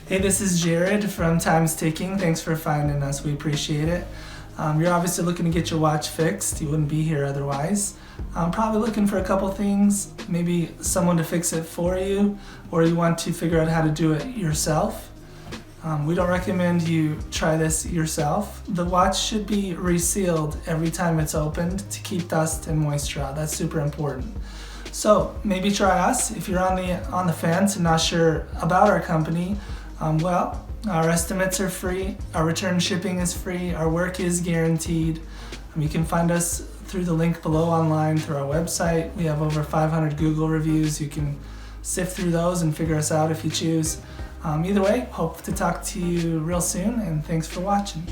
Hey, this is Jared from Time's Ticking. Thanks for finding us. We appreciate it. You're obviously looking to get your watch fixed. You wouldn't be here otherwise. I'm probably looking for a couple things, maybe someone to fix it for you, or you want to figure out how to do it yourself. We don't recommend you try this yourself. The watch should be resealed every time it's opened to keep dust and moisture out. That's super important. So maybe try us. If you're on the fence and not sure about our company, our estimates are free, our return shipping is free, our work is guaranteed. You can find us through the link below online through our website. We have over 500 Google reviews. You can sift through those and figure us out if you choose. Either way, hope to talk to you real soon, and thanks for watching.